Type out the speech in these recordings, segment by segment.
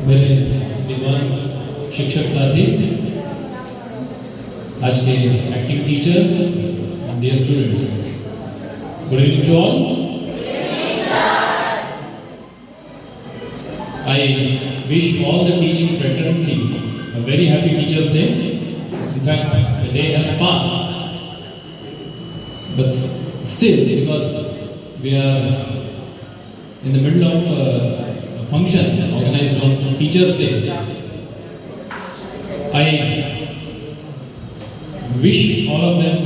मेरे विद्वान शिक्षक साथी, आज के active teachers and dear students, good evening to all. I wish all the teaching fraternity a very happy Teachers' Day. In fact, the day has passed, but still, because we are in the middle of a function organized on Teachers' Day, I wish all of them,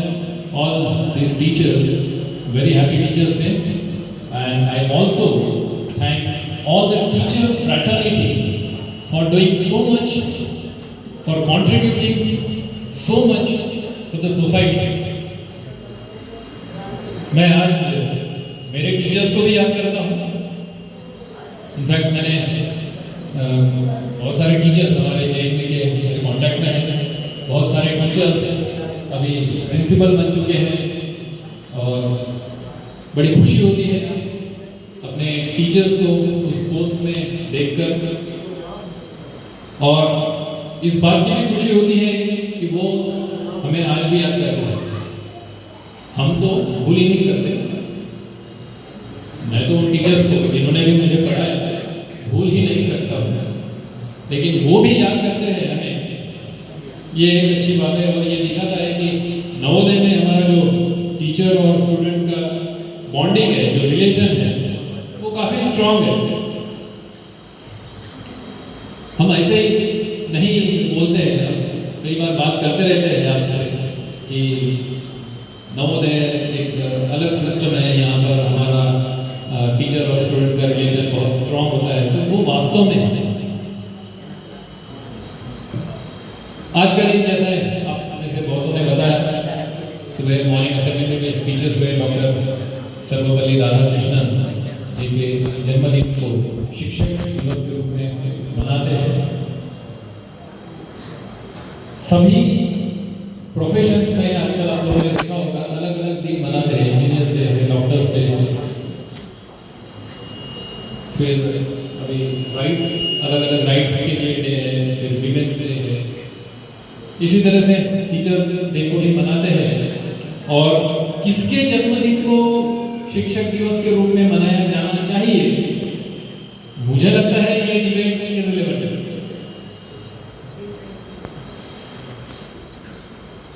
all these teachers, very happy Teachers' Day, and I also thank all the teacher fraternity for doing so much, for contributing so much to the society. मैं आज मेरे teachers को भी याद करता हूँ. In fact मैंने बहुत सारे टीचर्स हमारे JNV के मेरे कॉन्टैक्ट में हैं. बहुत सारे टीचर्स अभी प्रिंसिपल बन चुके हैं और बड़ी खुशी होती है अपने टीचर्स को उस पोस्ट में देखकर, और इस बात की भी खुशी होती है कि वो हमें आज भी याद करते हैं. हम तो भूल ही नहीं सकते. मैं तो उन टीचर्स को जिन्होंने भी मुझे पढ़ाया भूल ही नहीं सकता हूँ, लेकिन वो भी याद करते हैं हमें. ये एक अच्छी बात है और ये दिखाता है कि नवोदय में हमारा जो टीचर और स्टूडेंट का बॉन्डिंग है, जो रिलेशन है, वो काफ़ी स्ट्रांग है. हम ऐसे ही नहीं बोलते हैं, कई बार बात करते रहते हैं आपसे कि नवोदय एक अलग सिस्टम है, यहाँ पर हमारा टीचर और स्टूडेंट का रिलेशन बहुत स्ट्रांग होता है. तो वो वास्तव में है. आज का दिन जैसा है, आप में से बहुतों ने बताया, सुबह मॉर्निंग असेंबली में स्पीचेस हुए. डॉक्टर सर्वपल्ली राधाकृष्णन जी के जन्मदिन को शिक्षक दिवस के रूप में मनाते हैं. सभी प्रोफेशंस में आजकल आप लोगों ने देखा होगा अलग अलग दिन मनाते हैं. इंजीनियर्स डे है, डॉक्टर्स डे है, फिर अभी राइट्स, अलग अलग राइट्स के लिए डे है, फिर विमेंस डे है. इसी तरह से टीचर्स डे को भी मनाते हैं. और किसके जन्मदिन को शिक्षक दिवस के रूप में मनाया जाना चाहिए, मुझे लगता है ये डिबेट में इररिलेवेंट है.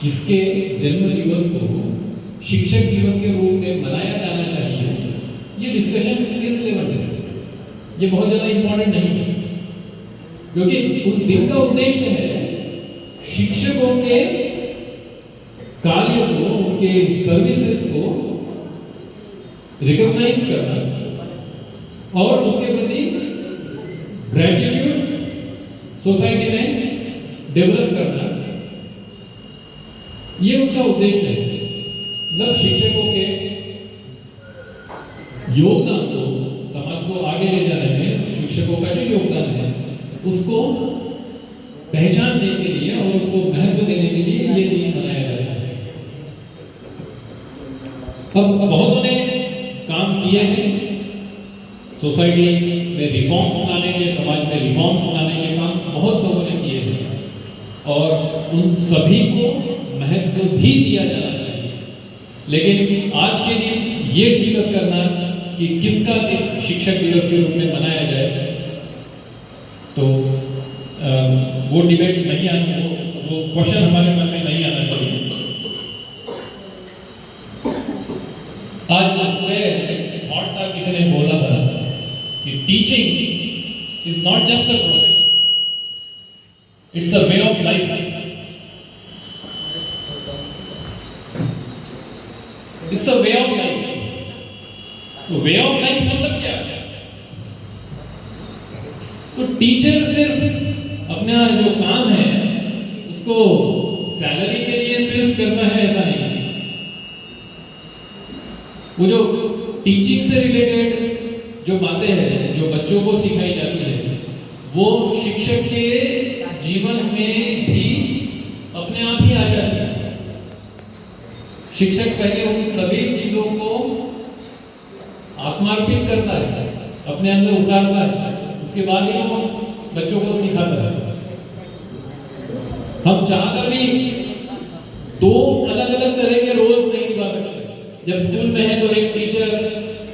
किसके जन्म दिवस को शिक्षक दिवस के रूप में मनाया जाना चाहिए, ये डिस्कशन इररिलेवेंट है. ये बहुत ज़्यादा इंपॉर्टेंट नहीं है, क्योंकि उस दिन का उद्देश्य है शिक्षकों के कार्य को, उनके सर्विसेज को रिकॉग्नाइज करना और उसके प्रति ग्रेटिट्यूड सोसाइटी में डेवलप करना. ये उसका उद्देश्य है. मतलब शिक्षकों के योगदान को, समाज को आगे ले जाने में शिक्षकों का जो योगदान है उसको पहचानने के लिए और उसको महत्व देने के लिए ये दिन मनाया जाता है. अब बहुतों ने काम किए हैं सोसाइटी में, रिफॉर्म्स लाने के, समाज में रिफॉर्म्स लाने के काम बहुत लोगों ने किए हैं और उन सभी को महत्व भी दिया जाना चाहिए. लेकिन आज के दिन ये डिस्कस करना कि किसका दिन शिक्षक दिवस के रूप में मनाया जाए, तो वो डिबेट नहीं आना, वो क्वेश्चन हमारे मन में नहीं आना चाहिए. आज सुबह थॉट था, किसी ने बोला था कि teaching is not just a profession, it's a way of life. It's a way of life. तो वे ऑफ लाइफ मतलब क्या है? तो टीचर सिर्फ अपना जो काम है उसको सैलरी के लिए सिर्फ करता है, ऐसा नहीं. वो जो टीचिंग से रिलेटेड जो बातें हैं, जो बच्चों को सिखाई जाती है, वो शिक्षक के जीवन में भी अपने आप ही आ जाती है. शिक्षक पहले उन सभी चीजों को आत्मार्पित करता है, अपने अंदर उतारता है, उसके बाद ही वो बच्चों को सिखाता है। हम चाहकर भी दो अलग अलग तरह के रोल्स नहीं निभा सकते। जब स्कूल में है तो एक टीचर,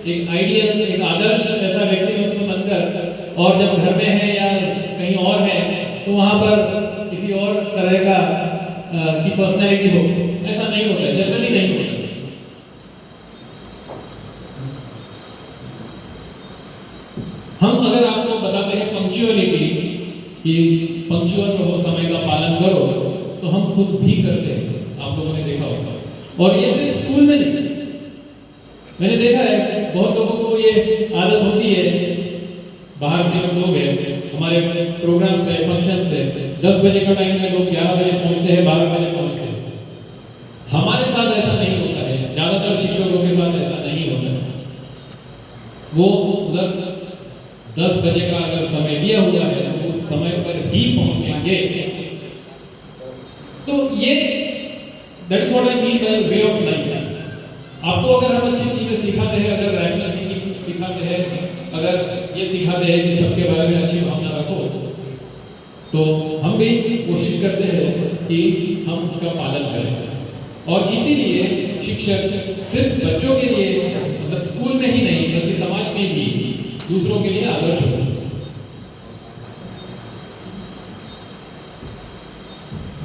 एक आइडियल, एक आदर्श ऐसा व्यक्तित्व बनकर, और जब घर में है या कहीं और है तो वहां पर किसी और तरह का की पर्सनैलिटी हो। ऐसा नहीं होता, जनरली नहीं होता। हम अगर आपको बताते हैं पंक्चुअलिटी कि पंक्चुअल रहो, समय का पालन करो, तो हम खुद भी करते हैं। आप लोगों ने देखा होगा। और ये सिर्फ स्कूल में नहीं, मैंने देखा है बहुत लोगों को ये आदत होती है, बाहर के लोग हैं, हमारे प्रोग्राम से, फंक्शन से 10 बजे का टाइम है, लोग 11 बजे पहुंचते हैं, 12 बजे पहुंचते हैं। हमारे साथ ऐसा नहीं होता है, ज्यादातर शिक्षकों के साथ ऐसा नहीं होता है। वो उधर 10 बजे का अगर समय दिया हुआ है तो उस समय पर ही पहुंचेंगे। तो ये that is what I mean by way of life. आपको अगर हम अच्छी चीजें सिखाते हैं, अगर रैशनल थिंकिंग सिखाते हैं, अगर ये सिखाते हैं कि सबके बारे में अच्छी भावना रखो, तो हम भी कोशिश करते हैं कि हम उसका पालन करें। और इसीलिए शिक्षक सिर्फ बच्चों के लिए, मतलब स्कूल में ही नहीं बल्कि समाज में भी दूसरों के लिए आदर्श हो।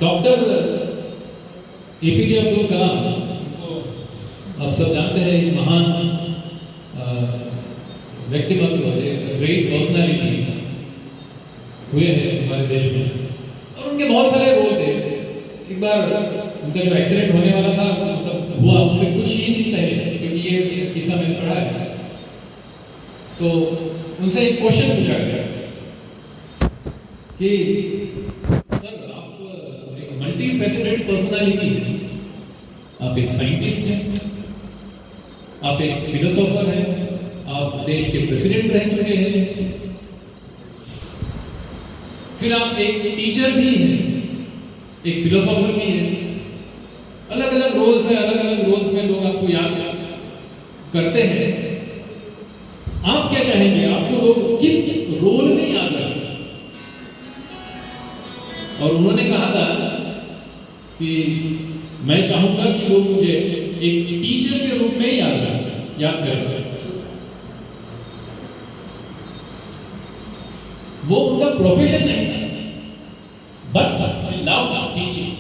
डॉक्टर एपीजे अब्दुल कलाम, आप सब जानते हैं, एक महान व्यक्तित्व, ग्रेट पर्सनालिटी हुए हैं हमारे देश में, और उनके बहुत सारे रोल थे। एक बार उनका जो एक्सीडेंट होने वाला था, मतलब हुआ उससे कुछ ही दिन पहले, क्योंकि ये किस्सा मैंने पढ़ा है, तो उनसे एक क्वेश्चन पूछा गया कि सर, आप एक मल्टी फैसेटेड पर्सनालिटी हैं, आप एक साइंटिस्ट हैं, आप एक फिलोसोफर हैं, आप देश के प्रेसिडेंट रह चुके हैं, फिर आप एक टीचर भी हैं, एक फिलोसोफर भी हैं। अलग अलग रोल्स हैं, अलग अलग रोल्स में लोग आपको याद करते हैं। आप क्या चाहेंगे, आपको लोग किस रोल में याद रखें? और उन्होंने कहा था कि मैं चाहूंगा कि लोग मुझे एक टीचर के रूप में याद करें। वो उनका प्रोफेशन नहीं था, बट लव टीचिंग।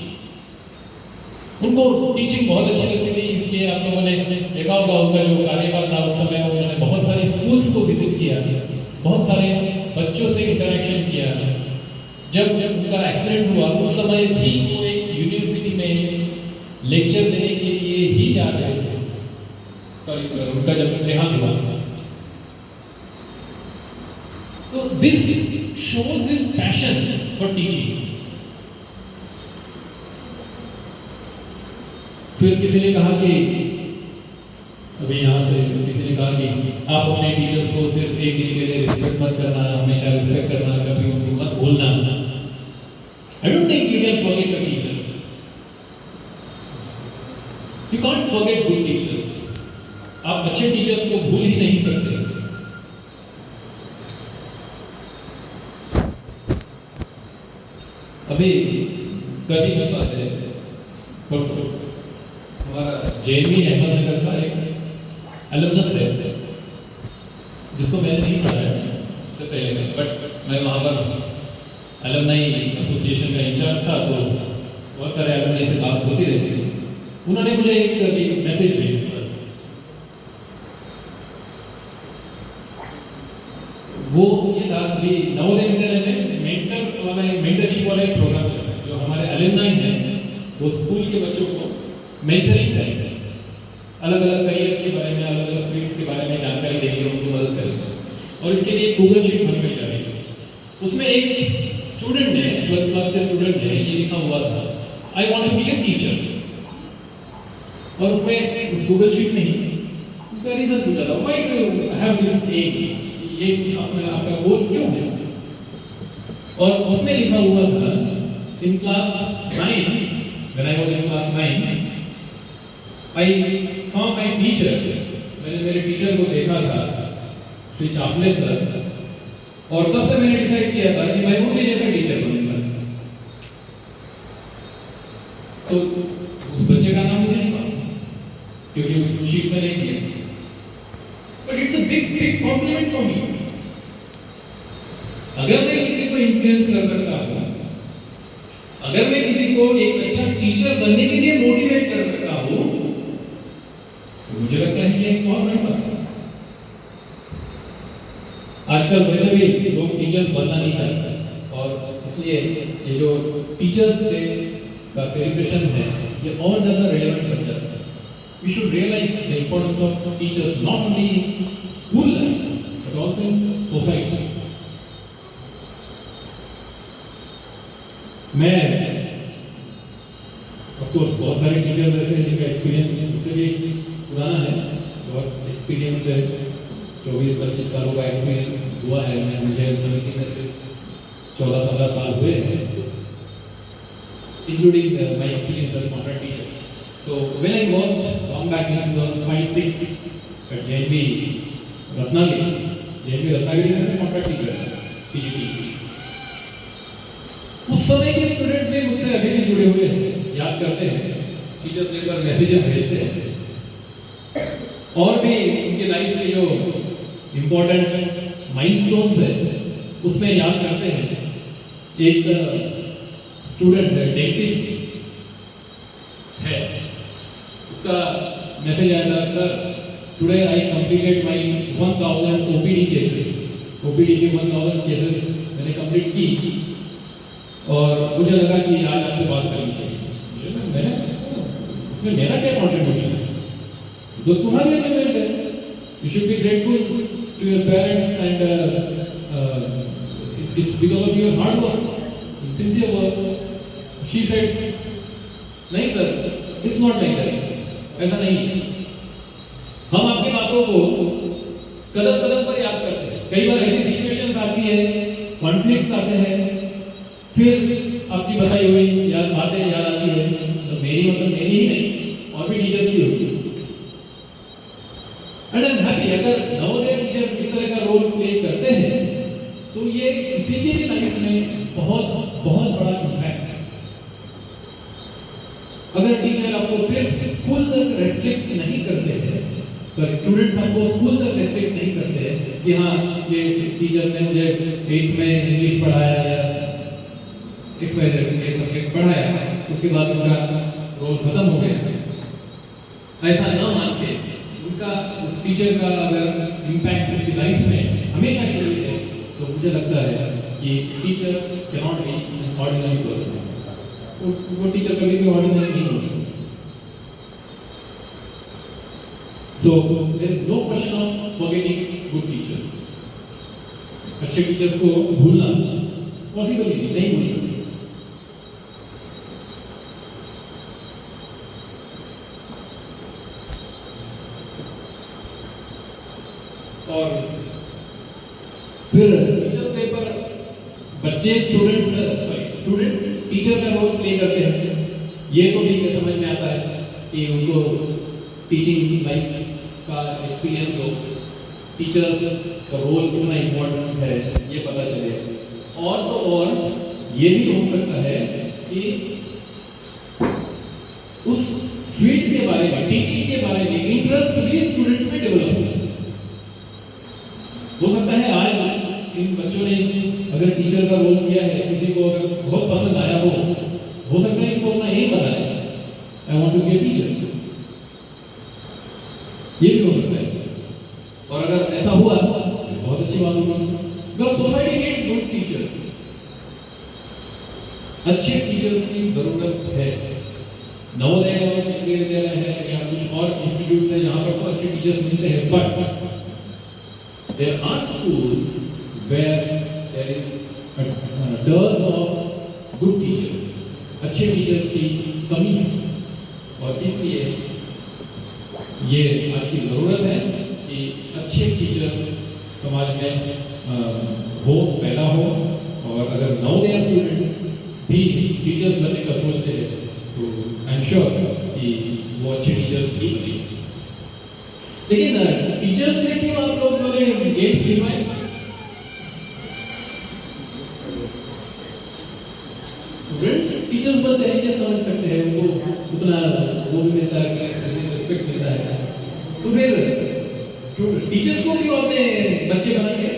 उनको टीचिंग बहुत अच्छी लगती थी, इसलिए आप लोगों ने देखा होगा उनका जो कार्यकाल था उस समय उन्होंने बहुत सारे स्कूल्स को विजिट किया, बहुत सारे बच्चों से इंटरेक्शन किया। जब उनका एक्सीडेंट हुआ उस समय भी वो एक यूनिवर्सिटी में लेक्चर देने के लिए ही जा रहे थे। सॉरी, उनका जब देहांत हुआ, तो this shows his passion for teaching. फिर किसी ने कहा कि अभी यहाँ से किसी ने कहा कि आप अपने टीचर्स को सिर्फ एक दिन के लिए रिस्पेक्ट मत करना, हमेशा रिस्पेक्ट करना, कभी उनको मत भूलना। I don't think you can forget your teachers, you can't forget good teachers. आप अच्छे टीचर्स को भूल ही नहीं सकते। अभी कल की बात है, परसों हमारा जेएनवी अहमदनगर का एक अलुमनस है, जिसको मैंने नहीं पढ़ा है उससे पहले, बट मैं वहाँ पर अलुमनाई एसोसिएशन का इंचार्ज था, तो बहुत सारे अलुमनाई से बात होती रहती थी। उन्होंने मुझे एक मैसेज भेजा, वो ये था कि नवोदय विद्यालय में मेंटरशिप वाला एक प्रोग्राम चल रहा है, जो हमारे अलुमनाई हैं वो स्कूल के बच्चों को मेंटरिंग करेंगे, अलग अलग करियर के बारे में, अलग अलग फील्ड्स के बारे में जानकारी देंगे, उनको मदद करेंगे। और इसके लिए गूगल शीट बनाई जा रही है। उसमें एक स्टूडेंट ने, 12th क्लास के स्टूडेंट ने, ये लिखा हुआ था, I want to be a teacher. और उसमें उस गूगल शीट में ही उसका रीजन पूछा था, why do you have this aim, ये आपका गोल क्यों है? और उसमें लिखा हुआ था, in class 9, when I was in class 9, I saw my teacher, मैंने मेरे टीचर को देखा था, श्री चापले सर, और तब से मैंने डिसाइड किया था कि मैं उनके जैसा टीचर बनूंगा। तो उस बच्चे का नाम मुझे नहीं मालूम क्योंकि उस शीट में नहीं दिया, but it's a big big complement for me. अगर मैं किसी को इन्फ्लुएंस कर सकता हूं, अगर मैं किसी को एक अच्छा टीचर बनने के लिए मोटिवेट कर सकता हूं, तो मुझे लगता है ये एक बहुत बड़ी बात है। आजकल वैसे भी लोग टीचर्स बनना नहीं चाहते और इसलिए ये जो टीचर्स डे का सेलिब्रेशन है ये और ज्यादा रेलेवेंट कर जाता है। We should realize the importance of teachers not only in school life but also in society. मैं ऑफकोर्स बहुत सारे टीचर्स ऐसे हैं जिनका एक्सपीरियंस मुझसे भी पुराना है, बहुत एक्सपीरियंस है, 24-25 सालों का एक्सपीरियंस हुआ है। मैं मुझे समिति में से 14-15 साल हुए हैं, including my experience as contract teacher. So when I worked long back in 2005-6 at JNV Ratnagiri में कॉन्ट्रैक्ट टीचर पीजीटी। उस समय के स्टूडेंट्स भी मुझसे अभी भी जुड़े हुए हैं, याद करते हैं, टीचर्स डे पर मैसेजेस भेजते हैं और भी उनके लाइफ के जो इम्पोर्टेंट माइलस्टोन्स है उसमें याद करते हैं। एक स्टूडेंट है, डेंटिस्ट है, उसका मैसेज आया था, sir today I completed my 1000 OPD cases. OPD के 1000 केसेस मैंने कंप्लीट की और मुझे लगा कि आज आपसे बात करनी चाहिए। मैंने उसमें मेरा क्या कॉन्ट्रीब्यूशन है, जो तुम्हारी अचीवमेंट है। You should be grateful to your parents and it's because of your hard work, sincere work. She said नहीं sir, it's not like that, ऐसा नहीं है। हम आपकी बातों को कदम कदम पर याद करते हैं। कई बार ऐसी सिचुएशंस आती है, कॉन्फ्लिक्ट्स आते हैं, फिर आपकी बताई हुई बातें याद आती है। तो मेरी मेरी ही नहीं और भी टीचर्स की होती है। एंड आई एम हैप्पी अगर नवोदय टीचर्स इस तरह का रोल प्ले करते हैं तो ये किसी की भी लाइफ में बहुत बहुत बड़ा इम्पैक्ट है। अगर टीचर आपको सिर्फ स्कूल तक रेस्ट्रिक्ट नहीं करते हैं, सर स्टूडेंट्स आपको स्कूल तक रेस्ट्रिक्ट नहीं करते हैं कि हाँ ये टीचर ने मुझे 8th में इंग्लिश पढ़ाया या सब्जेक्ट पढ़ाया, उसके बाद उनका रोल खत्म हो गया, ऐसा न मान के उनका उस टीचर का अगर इम्पैक्ट उसकी लाइफ में हमेशा के लिए है, तो मुझे लगता है कि teacher can not be ordinary person. वो टीचर कभी भी ऑर्डिनरी नहीं हो सकता। So there is no question of forgetting good teachers. अच्छे टीचर्स को भूलना पॉसिबल नहीं भूल सकते। और फिर टीचर्स डे पर बच्चे स्टूडेंट्स टीचर का रोल प्ले करते हैं। ये तो ठीक है, समझ में आता है कि उनको टीचिंग लाइफ का एक्सपीरियंस हो, टीचर्स का रोल कितना इम्पोर्टेंट है ये पता चले। और तो और ये भी हो सकता है कि उस फील्ड के बारे में, टीचिंग के बारे में इंटरेस्ट भी स्टूडेंट्स में डेवलप हो सकता है। आज इन बच्चों ने अगर टीचर का रोल किया है, किसी को अगर बहुत पसंद आया हो सकता है इनको अपना एम बनाया, I want to be a teacher, ये भी हो सकता है। और अगर ऐसा हुआ तो बहुत अच्छी बात होगी। Because society needs good teachers, अच्छे टीचर्स की जरूरत है। नवोदय विद्यालय है या कुछ और इंस्टीट्यूट है जहाँ पर तो अच्छे टीचर्स मिलते हैं, but there are schools where there is a dearth of good teachers, अच्छे टीचर्स की कमी है। और इसलिए ये आज की ज़रूरत है कि अच्छे टीचर्स समाज में पैदा हो। और अगर नवोदय स्टूडेंट्स भी टीचर्स बनने का सोचते हैं तो आई एम श्योर कि वो अच्छे टीचर्स ही बनेंगे। लेकिन टीचर्स से क्यों आप लोग जो ने गेम्स खिलवाए, उतना वो भी मिलता है, रिस्पेक्ट मिलता है। तो फिर टीचर्स को भी अपने बच्चे बनाएंगे।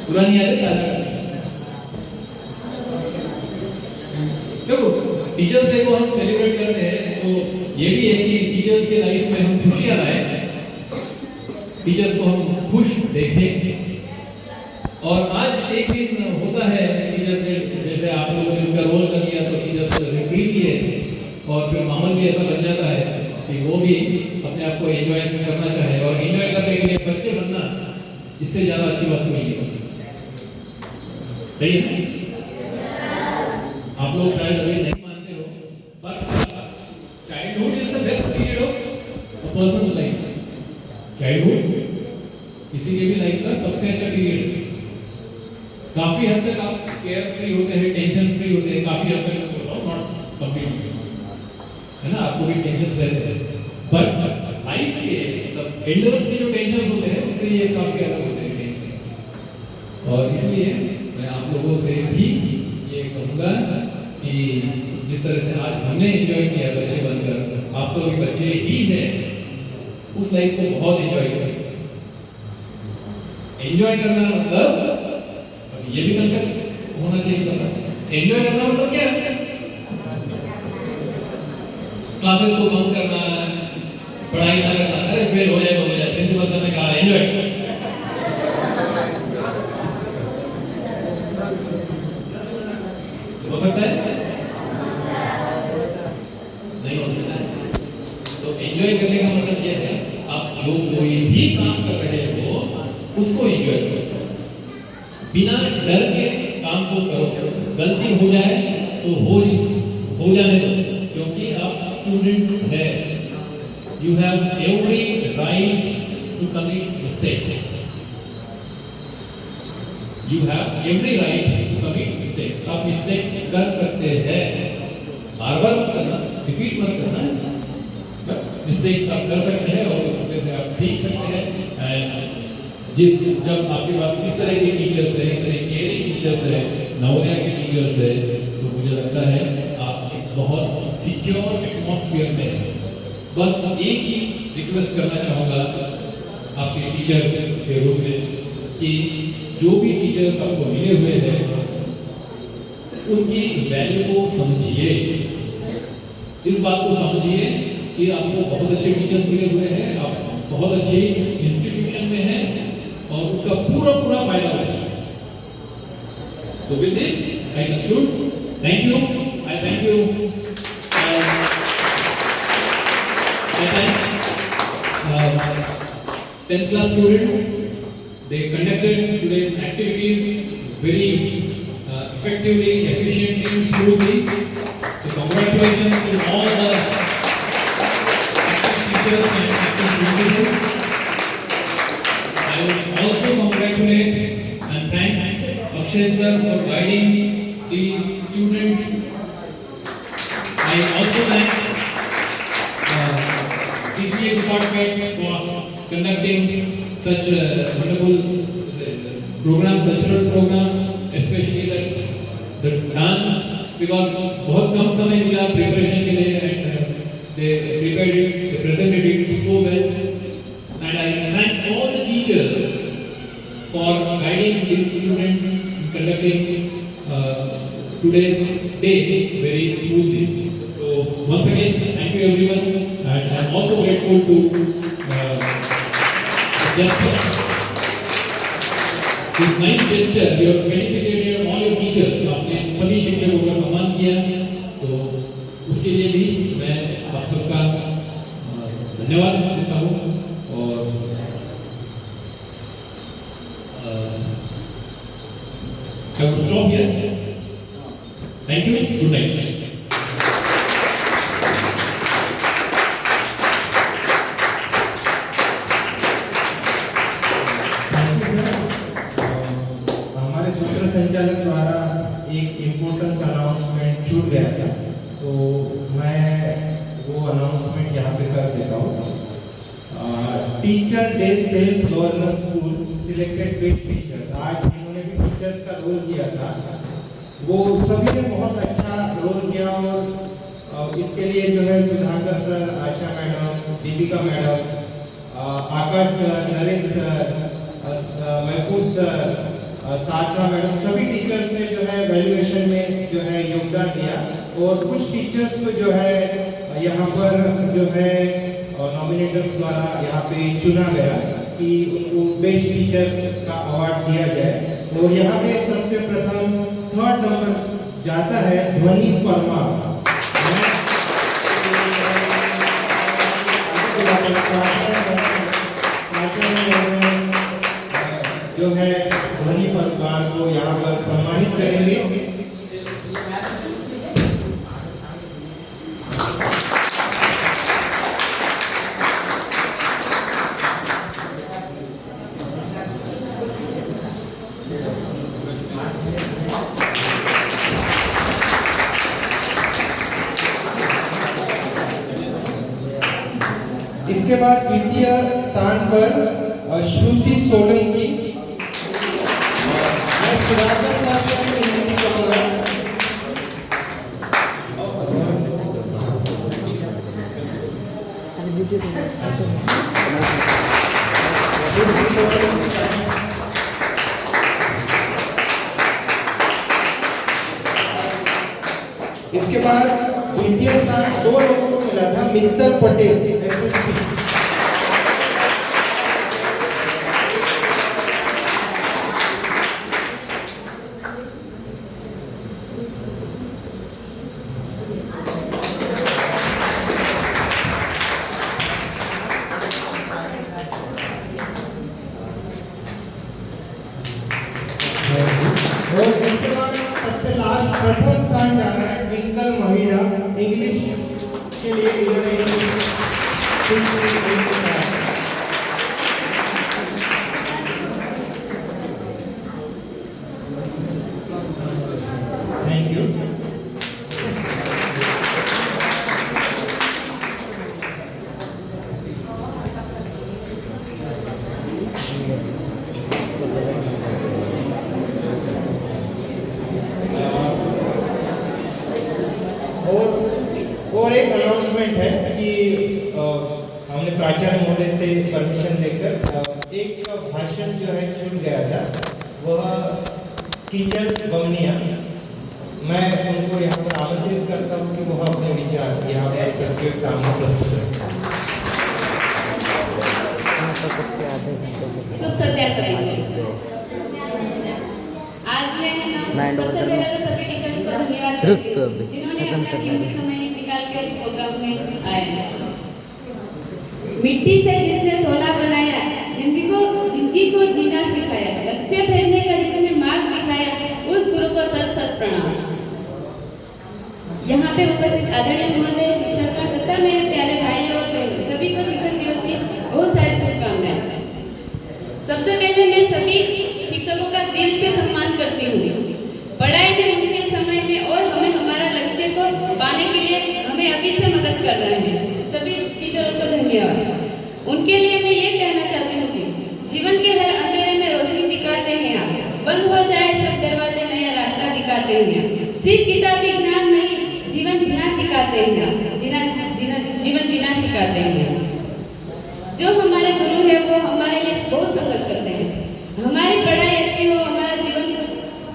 पुरानी यादें ताज़ा करनी। देखो टीचर्स डे को हम सेलिब्रेट करते हैं तो ये भी है कि टीचर्स के लाइफ में हम खुशियां लाए, टीचर्स को हम खुश देखें। और आज एक दिन होता है टीचर्स डे, जैसे आप लोगों ने उसका रोल कर दिया तो टीचर्स रिट्रीट किए और फिर माहौल भी ऐसा बन जाता है कि वो भी अपने आप को एंजॉय करना चाहे, और एंजॉय करने के लिए बच्चे बनना इससे ज़्यादा अच्छी बात नहीं है। सही है? आप लोग शायद अभी नहीं मानते हो, but childhood is the best period of a persons life. Childhood किसी के भी लाइफ का सबसे अच्छा पीरियड। काफी हद तक आप केयर फ्री होते हैं, टेंशन फ्री होते हैं, काफी हद तक, नॉट कंप्लीटली, है ना, आपको भी टेंशन रहते हैं, बट लाइफ के मतलब एल्डर्स के जो टेंशन होते हैं उससे ये काफी अलग होते हैं टेंशन। और इसलिए मैं आप लोगों से भी ये कहूँगा कि जिस तरह से आज हमने एंजॉय किया बच्चे बनकर, आप तो भी बच्चे ही हैं, उस लाइफ को बहुत एंजॉय करें। एंजॉय करना मतलब ये भी कंसेप्ट होना चाहिए पता। एंजॉय करना मतलब क्या है? क्लासेस को बंक करना, पढ़ाई ना करना, अरे फेल हो जाए प्रिंसिपल सर ने कहा एंजॉय। हो सकता है? नहीं हो सकता है। तो एंजॉय करने का मतलब ये है आप जो कोई भी काम कर रहे हो उसको एंजॉय करो, बिना डर के काम को करो। गलती हो जाए तो हो जाने दो, क्योंकि आप स्टूडेंट है। You have every right to commit mistakes. You have every right to commit mistakes. आप mistakes कर सकते हैं, बार-बार मत करना, रिपीट मत करना, बट mistakes आप कर सकते हैं और उसमें से आप सीख सकते हैं। जब आपके पास इस तरह के टीचर्स हैं, इस तरह केयरिंग टीचर्स हैं, नवोदय के टीचर्स हैं, तो मुझे लगता है आप एक बहुत सिक्योर एटमॉस्फेयर में हैं। बस एक ही रिक्वेस्ट करना चाहूँगा आपके टीचर के रूप में कि जो भी टीचर्स आपको मिले हुए हैं उनकी वैल्यू को समझिए, इस बात को समझिए कि आपको बहुत अच्छे टीचर्स मिले हुए हैं, आप बहुत अच्छे इंस्टीट्यूशन में हैं और उसका पूरा फायदा उठाइए। So with this I conclude. Thank you. I thank you. I thank 10th class students. They conducted today's activities very effectively, efficiently, smoothly. So congratulations to all the teachers and principals. I would also congratulate and thank Akshay sir for guiding the students. I also thank CCA department for conducting such a wonderful program, cultural program, especially the dance, because बहुत कम समय मिला preparation के लिए and they prepared it, they presented it so well, and I thank all the teachers for guiding these students in conducting today's day very smoothly. So once again, thank you everyone, and I am also grateful to this nice gesture. You have benefited all your teachers. आपने सभी शिक्षकों का सम्मान किया, तो उसके लिए भी मैं आप सबका धन्यवाद देता हूँ। और I will stop here. Thank you. Good night. संचालक द्वारा एक इम्पोर्टेंट अनाउंसमेंट छूट गया था, तो मैं वो अनाउंसमेंट यहाँ पे कर देता हूँ। Teacher day self government school selected best teachers, आज इन्होंने भी टीचर्स का रोल किया था, वो सभी ने बहुत अच्छा रोल किया। और इसके लिए जो है सुधाकर सर, आशा मैडम, दीपिका मैडम, आकाश सर, नरेश सर, महफूज सर, साधना मैडम, सभी टीचर्स ने जो है वैल्यूएशन में जो है योगदान दिया। और कुछ टीचर्स को जो है यहाँ पर जो है नॉमिनेटर्स द्वारा यहाँ पे चुना गया कि उनको बेस्ट टीचर का अवार्ड दिया जाए। और यहाँ पे सबसे प्रथम 3rd नंबर जाता है ध्वनि परमार, जो है ध्वनि परमार को यहाँ पर सम्मानित करेंगे। इसके बाद द्वितीय स्थान पर श्रुति सोलंकी, मैं सुधाकर साहब से विनती करूंगा। इसके बाद द्वितीय स्थान 2 लोगों को मिला था, मित्तल पटेल SSC। और इसके बाद सबसे लास्ट प्रथम स्थान जा रहा है ट्विंकल महिड़ा, इंग्लिश के लिए इन्होंने थैंक यू। और एक अनाउंसमेंट है कि हमने प्राचार्य महोदय से परमिशन लेकर एक भाषण जो है छूट गया था, वह किंजल बमनिया, मैं उनको यहाँ पर आमंत्रित करता हूँ कि वह अपने विचार यहाँ पर सबके सामने प्रस्तुत करें। आज मैं सबसे पहले तो सभी टीचर्स को धन्यवाद करती हूँ जिन्होंने अपना कीमती समय निकाल कर इस प्रोग्राम में आए हैं। मिट्टी से जिसने सोना बनाया, जिंदगी को जीना सिखाया, लक्ष्य फेरने का जिसने मार्ग दिखाया, उस गुरु को सत सत प्रणाम। यहाँ पे उपस्थित आदरणीय महोदय, शिक्षक तथा मेरे प्यारे भाई और बहन, सभी को शिक्षक दिवस की बहुत सारी शुभकामनाएं। सबसे पहले मैं सभी शिक्षकों का दिल से सम्मान करती हूँ। पढ़ाई में मुश्किल समय में और हमें हमारा लक्ष्य को पाने के लिए हमें अभी से मदद कर रहे हैं। सभी टीचरों को धन्यवाद। उनके लिए मैं ये कहना चाहती हूँ कि जीवन के हर अंधेरे में रोशनी दिखाते हैं आप, बंद हो जाए सब दरवाजे नया रास्ता दिखाते हैं। सिर्फ किताबी ज्ञान नहीं, जीवन जीना सिखाते हैं, जीवन जीना सिखाते हैं। जो हमारे गुरु है वो हमारे लिए बहुत संघर्ष करते हैं। हमारी पढ़ाई अच्छी हो, हमारा जीवन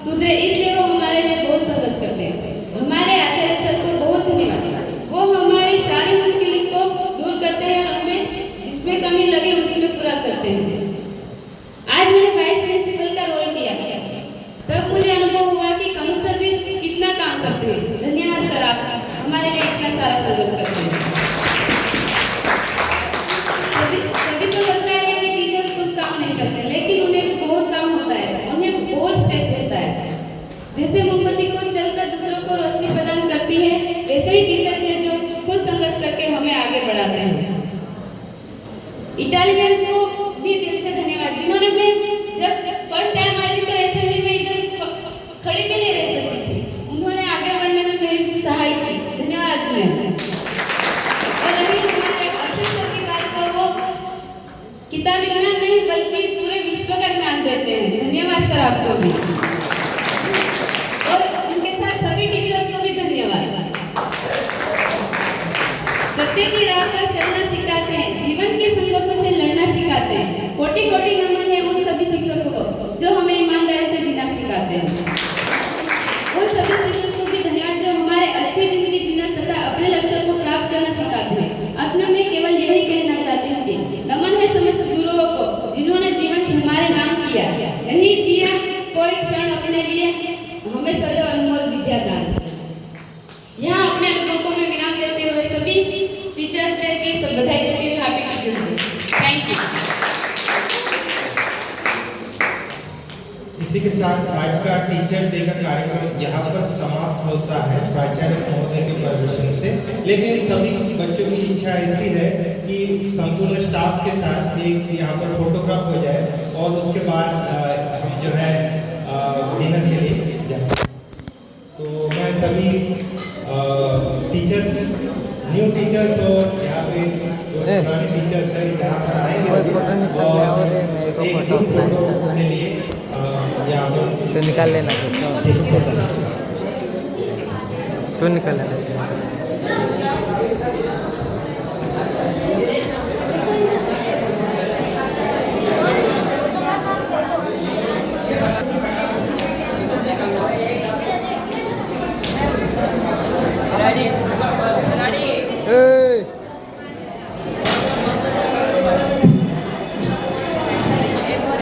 सुधरे, इसलिए वो हमारे लिए बहुत संघर्ष करते हैं। हमारे आचार्य सर को बहुत धन्यवाद। वो हमारी सारी मुश्किलों को दूर करते हैं और हमें जिसमें कमी लगे उसमें पूरा करते हैं। आज मैंने वाइस प्रिंसिपल का रोल किया, तब मुझे अनुभव हुआ कि कमू सर भी कितना काम करते हैं। धन्यवाद सर, आप हमारे लिए इतना सारा संघर्ष करते हैं। सभी को लगता है कि टीचर्स कुछ काम नहीं करते, लेकिन उन्हें भी बहुत काम होता है, उन्हें बहुत स्ट्रेस रहता है। जैसे मोमबत्ती को जलकर दूसरों को रोशनी प्रदान करती है, वैसे ही टीचर्स हैं जो खुद संघर्ष करके हमें आगे बढ़ाते हैं। इटालियन को भी दिल से धन्यवाद, जिन्होंने मैं जब फर्स्ट टाइम आई थी तो असेंबली में इधर खड़ी भी नहीं रह सकती थी, उन्होंने आगे बढ़ने में मेरी सहायता की। धन्यवाद। सर आपको भी, और उनके साथ सभी टीचर्स को भी धन्यवाद। सत्य की राह पर चलना सिखाते हैं, जीवन के संघर्षों से लड़ना सिखाते हैं। कोटि कोटि नमन है उन सभी शिक्षकों को जो हमें ईमानदारी से जीना सिखाते हैं। उन सभी शिक्षकों को भी धन्यवाद जो हमारे अच्छी जिंदगी जीना तथा अपने लक्ष्यों को प्राप्त करना सिखाते हैं। अंत में मैं केवल यही कहना चाहती हूँ कि नमन है समस्त गुरुओं को जिन्होंने जीवन से हमारे नाम किया, नहीं जिया कोई क्षण अपने लिए, हमें सदैव अनमोल विद्या दान। यहाँ अपने अनुभवों में विराम देते हुए सभी टीचर्स डे की सब बधाई देते हुए happy teachers day. Thank you. इसी के साथ आज का टीचर डे का कार्यक्रम यहाँ पर समाप्त होता है प्राचार्य महोदय के प्रदर्शन से। लेकिन सभी बच्चों की इच्छा ऐसी है कि संपूर्ण स्टाफ के साथ एक यहाँ पर फोटोग्राफ हो जाए और उसके बाद हम जो है डिनर के लिए जा सकते। तो मैं सभी टीचर्स, न्यू टीचर्स और यहाँ पे जो पुराने टीचर्स हैं यहाँ पर आएंगे और एक फोटो के लिए यहाँ पर तो निकाल लेना, तो निकाल लेना।